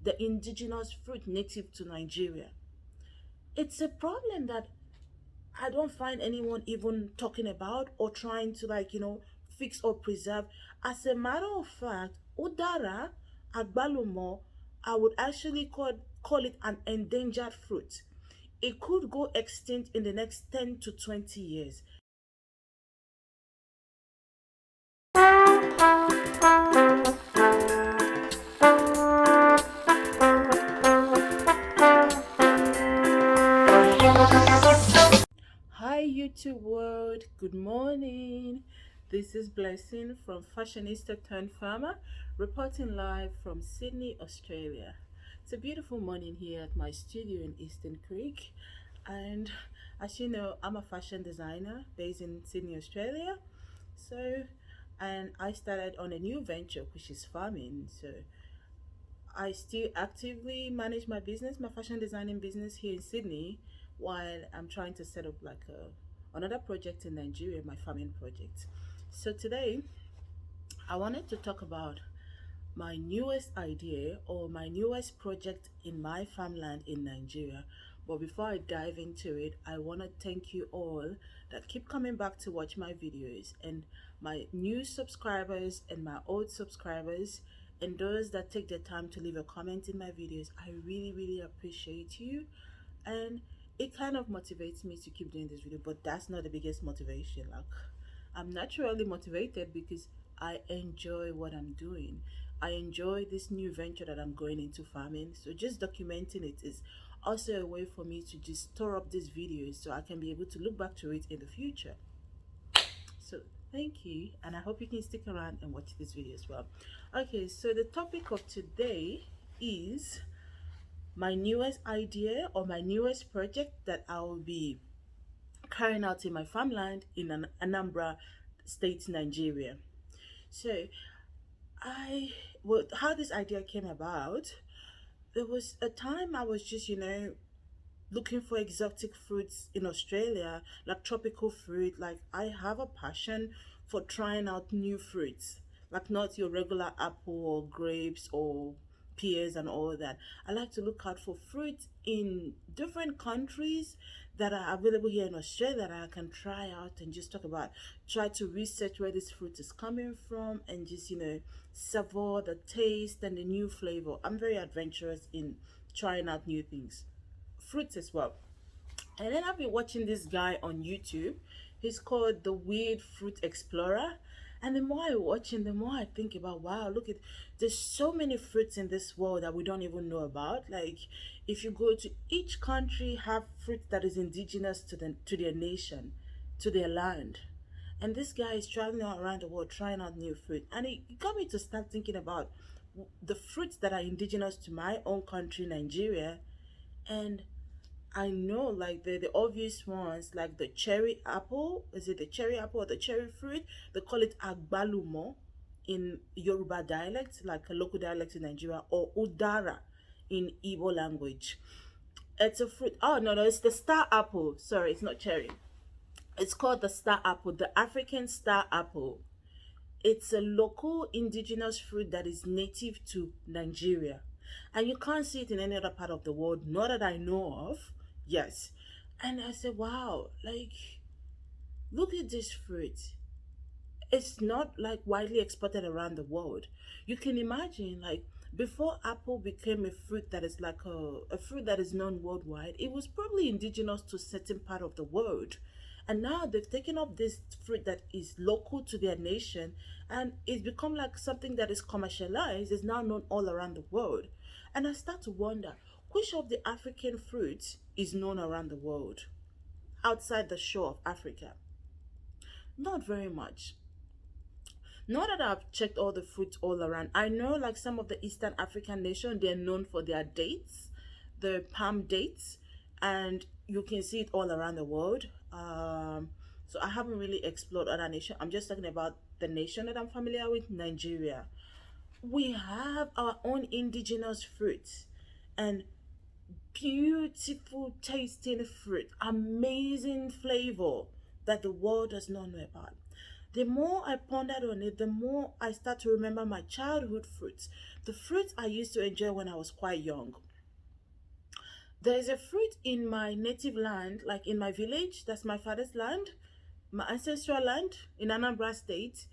the indigenous fruit native to Nigeria. It's a problem that I don't find anyone even talking about or trying to, fix or preserve. As a matter of fact, udara, agbalumo, I would actually call it an endangered fruit. It could go extinct in the next 10 to 20 years. Hi, YouTube world. Good morning. This is Blessing from Fashionista turned farmer, reporting live from Sydney, Australia. It's a beautiful morning here at my studio in Eastern Creek, and as you know, I'm a fashion designer based in Sydney, Australia. So, and I started on a new venture, which is farming. So, I still actively manage my business, my fashion designing business here in Sydney, while I'm trying to set up another project in Nigeria, my farming project. So today, I wanted to talk about my newest idea or my newest project in my farmland in Nigeria. But before I dive into it, I want to thank you all that keep coming back to watch my videos, and my new subscribers and my old subscribers, and those that take the time to leave a comment in my videos. I really, really appreciate you, and it kind of motivates me to keep doing this video. But that's not the biggest motivation. Like, I'm naturally motivated because I enjoy what I'm doing. I enjoy this new venture that I'm going into farming. So just documenting it is also a way for me to just store up these videos so I can be able to look back to it in the future. So thank you, and I hope you can stick around and watch this video as well. Okay, so the topic of today is my newest idea or my newest project that I will be carrying out in my farmland in Anambra State, Nigeria. So I, well, how this idea came about, there was a time I was just, looking for exotic fruits in Australia, like tropical fruit. Like, I have a passion for trying out new fruits, like not your regular apple or grapes or pears and all that. I like to look out for fruits in different countries that are available here in Australia that I can try out and just talk about, try to research where this fruit is coming from, and just, savor the taste and the new flavor. I'm very adventurous in trying out new things, fruits as well. And then I've been watching this guy on YouTube. He's called the Weird Fruit Explorer. And the more I watch him, the more I think about, wow, look at, there's so many fruits in this world that we don't even know about. Like, if you go to each country, have fruit that is indigenous to their nation, to their land. And this guy is traveling all around the world trying out new fruit. And it got me to start thinking about the fruits that are indigenous to my own country, Nigeria. And I know, like, the obvious ones, like the cherry apple. Is it the cherry apple or the cherry fruit? They call it agbalumo in Yoruba dialect, like a local dialect in Nigeria, or udara in Igbo language. It's a fruit. Oh no, no, it's the star apple. Sorry, it's not cherry. It's called the star apple, the African star apple. It's a local indigenous fruit that is native to Nigeria. And you can't see it in any other part of the world, not that I know of. Yes. And I said, wow, like, look at this fruit. It's not like widely exported around the world. You can imagine, like, before apple became a fruit that is like a fruit that is known worldwide, it was probably indigenous to a certain part of the world. And now they've taken up this fruit that is local to their nation, and it's become like something that is commercialized, is now known all around the world. And I start to wonder, which of the African fruits is known around the world outside the shore of Africa? Not very much. Not that I've checked all the fruits all around. I know, like, some of the Eastern African nations, they're known for their dates, the palm dates, and you can see it all around the world. So I haven't really explored other nations. I'm just talking about the nation that I'm familiar with, Nigeria. We have our own indigenous fruits and beautiful tasting fruit, amazing flavor that the world does not know about. The more I pondered on it, the more I start to remember my childhood fruits, the fruits I used to enjoy when I was quite young. There is a fruit in my native land, like in my village, that's my father's land, my ancestral land in Anambra State.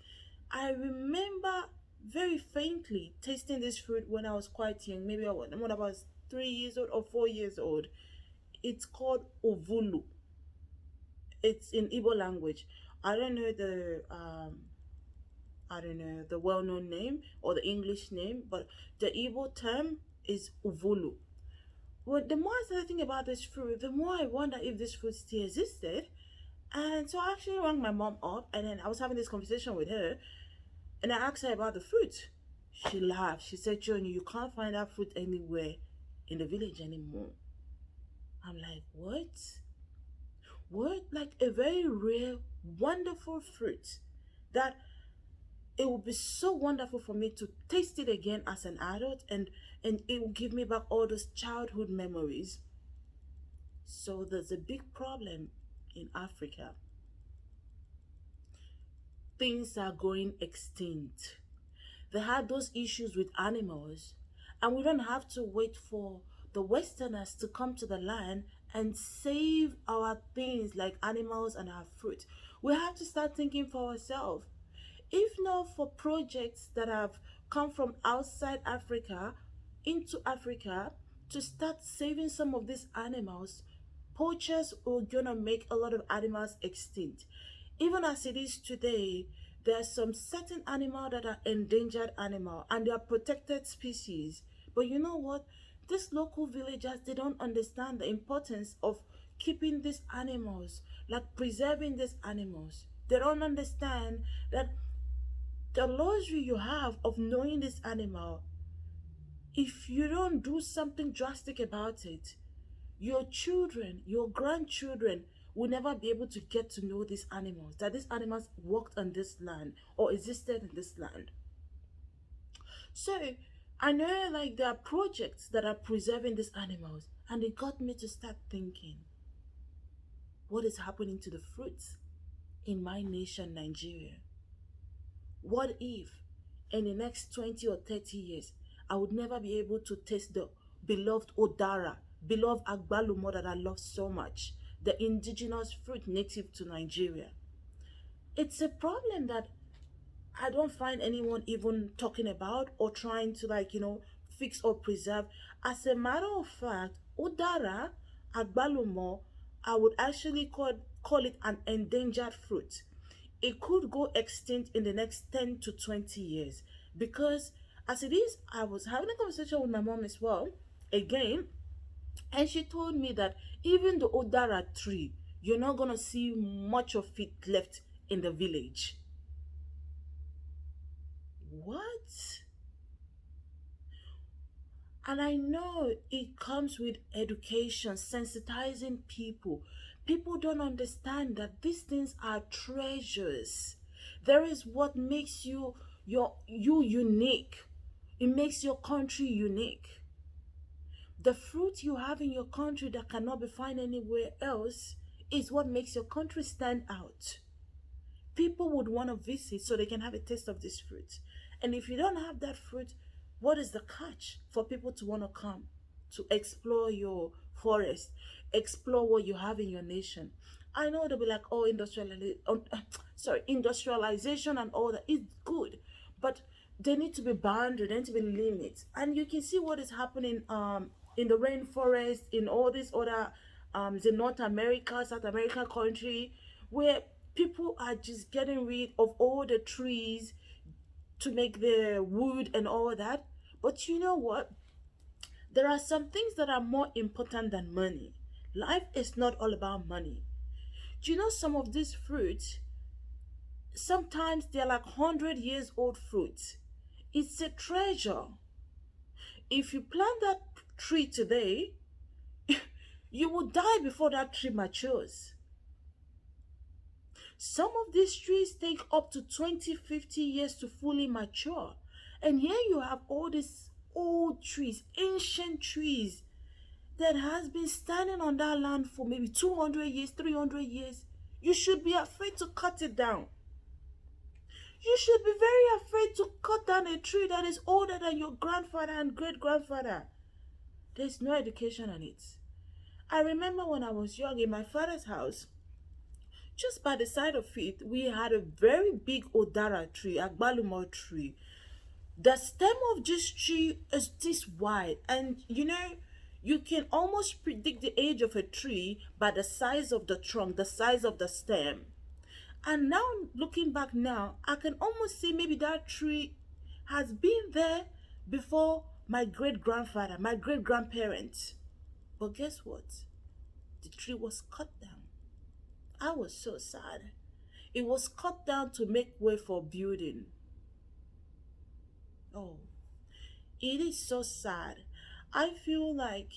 I remember very faintly tasting this fruit when I was quite young, maybe when I was 3 years old or 4 years old. It's called ovulu. It's in Igbo language. I don't know the well-known name or the English name, but the Igbo term is ovulu. Well, the more I started thinking about this fruit, the more I wonder if this fruit still existed. And so I actually rang my mom up, and then I was having this conversation with her, and I asked her about the fruit. She laughed. She said, Johnny, you can't find that fruit anywhere in the village anymore. I'm like, what? What? Like a very rare, wonderful fruit that it would be so wonderful for me to taste it again as an adult, and it will give me back all those childhood memories. So there's a big problem in Africa. Things are going extinct. They had those issues with animals, and we don't have to wait for the Westerners to come to the land and save our things like animals and our fruit. We have to start thinking for ourselves. If not for projects that have come from outside Africa into Africa to start saving some of these animals, poachers are gonna make a lot of animals extinct. Even as it is today, there are some certain animals that are endangered animal and they are protected species. But you know what? These local villagers, they don't understand the importance of keeping these animals, like preserving these animals. They don't understand that the luxury you have of knowing this animal, if you don't do something drastic about it, your children, your grandchildren will never be able to get to know these animals, that these animals walked on this land or existed in this land. So I know like there are projects that are preserving these animals, and it got me to start thinking, what is happening to the fruits in my nation, Nigeria? What if in the next 20 or 30 years, I would never be able to taste the beloved Odara, beloved Agbalumo that I love so much, the indigenous fruit native to Nigeria? It's a problem that I don't find anyone even talking about or trying to fix or preserve. As a matter of fact, Udara, Agbalumo, I would actually call it an endangered fruit. It could go extinct in the next 10 to 20 years because as it is, I was having a conversation with my mom as well, again, and she told me that even the Udara tree, you're not going to see much of it left in the village. What? And I know it comes with education, sensitizing people. People don't understand that these things are treasures. There is what makes you unique. It makes your country unique. The fruit you have in your country that cannot be found anywhere else is what makes your country stand out. People would want to visit so they can have a taste of this fruit. And if you don't have that fruit, what is the catch for people to want to come to explore your forest, explore what you have in your nation? I know they'll be like, oh, industrialization and all that is good, but they need to be bounded, there need to be limits. And you can see what is happening in the rainforest, in all these other the North America, South America country, where people are just getting rid of all the trees to make the wood and all that. But you know what? There are some things that are more important than money. Life is not all about money. Do you know some of these fruits, sometimes they're like 100 years old fruits? It's a treasure. If you plant that tree today, you will die before that tree matures. Some of these trees take up to 20, 50 years to fully mature. And here you have all these old trees, ancient trees that has been standing on that land for maybe 200 years, 300 years. You should be afraid to cut it down. You should be very afraid to cut down a tree that is older than your grandfather and great grandfather. There's no education on it. I remember when I was young in my father's house, just by the side of it, we had a very big Odara tree, Agbalumo tree. The stem of this tree is this wide, and you can almost predict the age of a tree by the size of the trunk, the size of the stem. And now, looking back now, I can almost say maybe that tree has been there before my great grandfather, my great grandparents. But guess what? The tree was cut down. I was so sad. It was cut down to make way for building. Oh, it is so sad. I feel like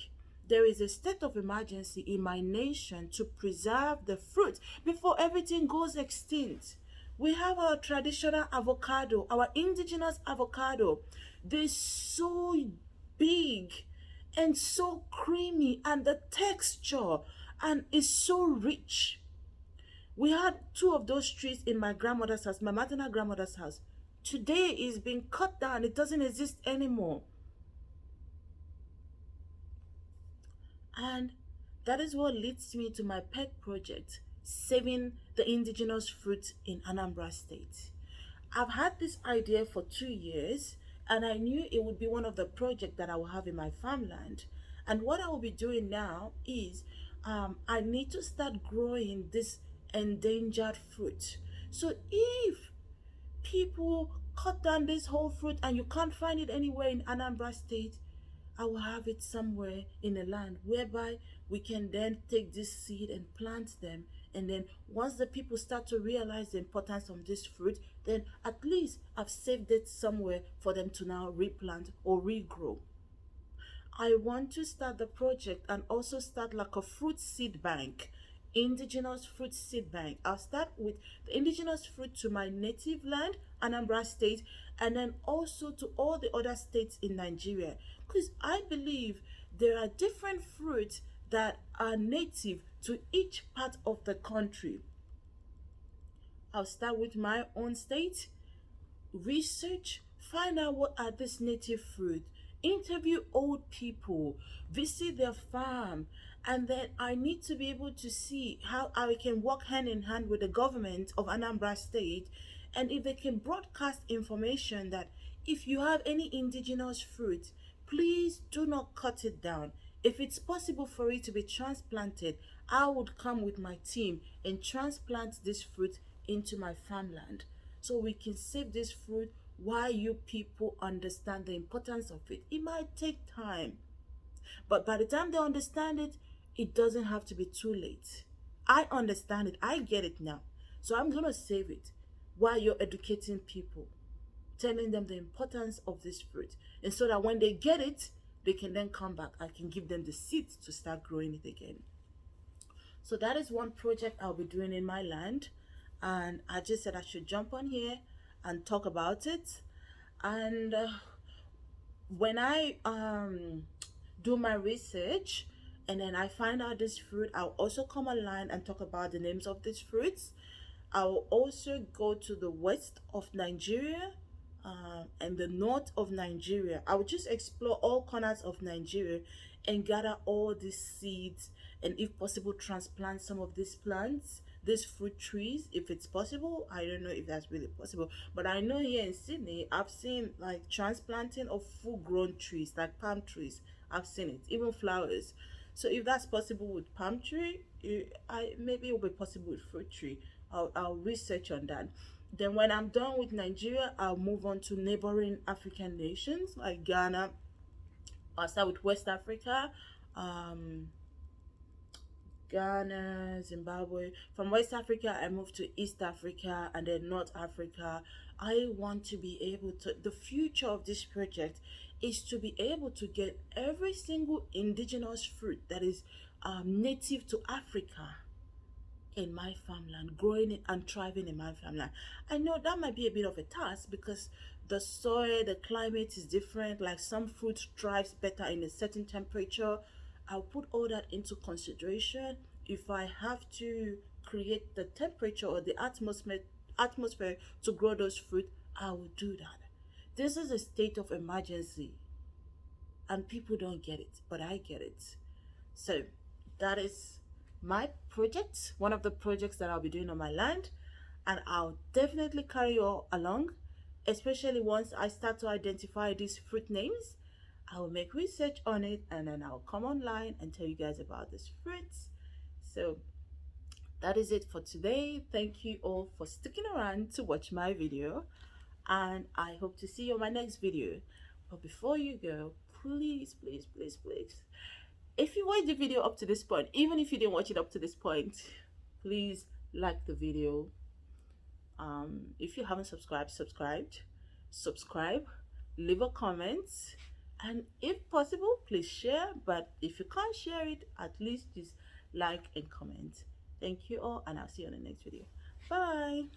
there is a state of emergency in my nation to preserve the fruit before everything goes extinct. We have our traditional avocado, our indigenous avocado. They're so big and so creamy, and the texture and is so rich. We had two of those trees in my grandmother's house, my maternal grandmother's house. Today is being cut down. It doesn't exist anymore. And that is what leads me to my pet project, saving the indigenous fruit in Anambra State. I've had this idea for 2 years, and I knew it would be one of the projects that I will have in my farmland. And what I will be doing now is I need to start growing this endangered fruit. So if people cut down this whole fruit and you can't find it anywhere in Anambra State, I will have it somewhere in a land whereby we can then take this seed and plant them. And then once the people start to realize the importance of this fruit, then at least I've saved it somewhere for them to now replant or regrow. I want to start the project and also start like a fruit seed bank, indigenous fruit seed bank. I'll start with the indigenous fruit to my native land, Anambra State, and then also to all the other states in Nigeria. Because I believe there are different fruits that are native to each part of the country. I'll start with my own state, research, find out what are these native fruit, interview old people, visit their farm, and then I need to be able to see how I can work hand in hand with the government of Anambra State, and if they can broadcast information that if you have any indigenous fruit, please do not cut it down. If it's possible for it to be transplanted, I would come with my team and transplant this fruit into my farmland so we can save this fruit while you people understand the importance of it. It might take time, but by the time they understand it, it doesn't have to be too late. I understand it. I get it now. So I'm going to save it while you're educating people, telling them the importance of this fruit. And so that when they get it, they can then come back. I can give them the seeds to start growing it again. So that is one project I'll be doing in my land. And I just said I should jump on here and talk about it. And when I do my research and then I find out this fruit, I'll also come online and talk about the names of these fruits. I'll also go to the west of Nigeria and the north of Nigeria. I will just explore all corners of Nigeria and gather all these seeds and if possible transplant some of these plants, these fruit trees, if it's possible. I don't know if that's really possible, but I know here in Sydney I've seen like transplanting of full grown trees like palm trees. I've seen it, even flowers. So if that's possible with palm tree, maybe it will be possible with fruit tree. I'll research on that. Then when I'm done with Nigeria, I'll move on to neighboring African nations like Ghana. I'll start with West Africa, um, Ghana, Zimbabwe. From West Africa, I moved to East Africa and then North Africa. I want to be able to, the future of this project is to be able to get every single indigenous fruit that is native to Africa in my farmland, growing it and thriving in my farmland. I know that might be a bit of a task because the soil, the climate is different. Like some fruit thrives better in a certain temperature. I'll put all that into consideration. If I have to create the temperature or the atmosphere atmosphere to grow those fruit, I will do that. This is a state of emergency, and people don't get it, but I get it. So that is my project, one of the projects that I'll be doing on my land, and I'll definitely carry you all along, especially once I start to identify these fruit names. I will make research on it and then I'll come online and tell you guys about these fruits. So that is it for today. Thank you all for sticking around to watch my video, and I hope to see you on my next video. But before you go, please, please, please, please, if you watched the video up to this point, even if you didn't watch it up to this point, please like the video. If you haven't subscribe, leave a comment, and if possible, please share. But if you can't share it, at least just like and comment. Thank you all, and I'll see you on the next video. Bye.